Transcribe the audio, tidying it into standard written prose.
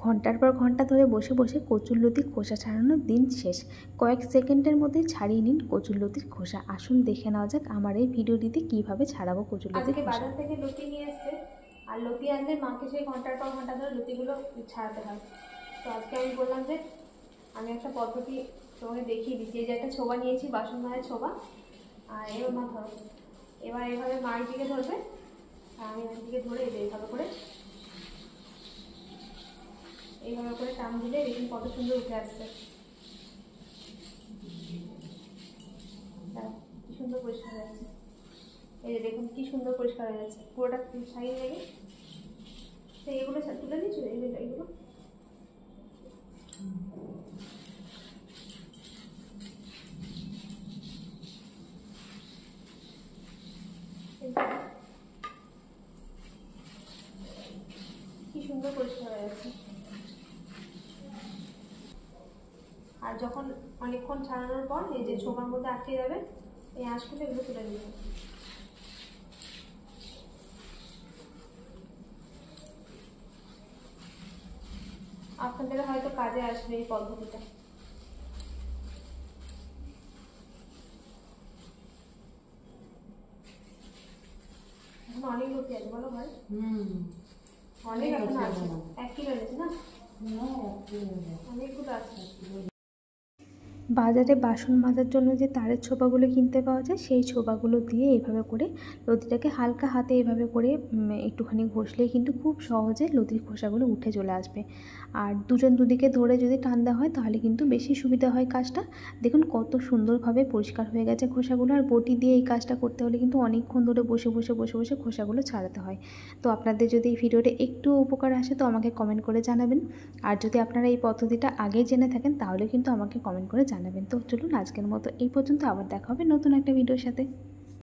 ঘন্টার পর ঘন্টা ধরে বসে বসে কচুরলতির খোসা ছাড়ানোর দিন শেষ। কয়েক সেকেন্ডের মধ্যে ছাড়িয়ে নিন কচুরলতির খোসা। আসুন দেখে নেওয়া যাক আমার এই ভিডিওটিতে কীভাবে ছাড়াবো কচুরলতির খোসা। বাজার থেকে লতি নিয়ে এসছে, আর লতি আনলে মাকে সেই ঘন্টার পর ঘন্টা ধরে লতিগুলো ছাড়াতে হয়। তো আজকে আমি বললাম যে আমি একটা পদ্ধতি তোমাকে দেখিয়ে দিচ্ছি। এই যে একটা ছোবা নিয়েছি, বাসন মায়ের ছোবা, আর এবার মা ধরো, এবার এইভাবে মায়ের দিকে ধরবে আর আমি আমার দিকে ধরে এইভাবে করে টান দিলে দেখুন কত সুন্দর উঠে আসছে। কি সুন্দর পরিষ্কার হয়ে যাচ্ছে। এই যে দেখুন কি সুন্দর পরিষ্কার হয়ে যাচ্ছে, পুরোটা সাইড লেগে। সেই এগুলো তুলে দিচ্ছ, এইগুলো কি সুন্দর পরিষ্কার হয়ে যাচ্ছে। আর যখন অনেকক্ষণ ছাড়ানোর পর এই যে ছোপার মধ্যে আটকে যাবে, এই আঁশগুলো এগুলো তুলে দিবে। আপনাদের হয়তো কাজে আসবে এই পদ্ধতিটা। এখন অনেক লতি আছে, বলো ভাই? অনেক এখন আছে, 1 কিলো এনেছে না? অনেকগুলো আছে। বাজারে বাসন মাজার জন্য যে তারের ছোপাগুলো কিনতে পাওয়া যায়, সেই ছোপাগুলো দিয়ে এইভাবে করে লতিটাকে হালকা হাতে এইভাবে করে একটুখানি ঘষলেই কিন্তু খুব সহজে লতির খোসাগুলো উঠে চলে আসবে। আর দুজন দুদিকে ধরে যদি টান দেওয়া হয় তাহলে কিন্তু বেশি সুবিধা হয় কাজটা। দেখুন কত সুন্দরভাবে পরিষ্কার হয়ে গেছে খোসাগুলো। আর বটি দিয়ে এই কাজটা করতে হলে কিন্তু অনেকক্ষণ ধরে বসে বসে বসে বসে খোসাগুলো ছাড়াতে হয়। তো আপনাদের যদি এই ভিডিওটা একটু উপকার আসে তো আমাকে কমেন্ট করে জানাবেন। আর যদি আপনারা এই পদ্ধতিটা আগে জেনে থাকেন তাহলে কিন্তু আমাকে কমেন্ট করে জানাবেন। তো চলুন আজকের মতো এই পর্যন্ত, আবার দেখা হবে নতুন একটা ভিডিওর সাথে।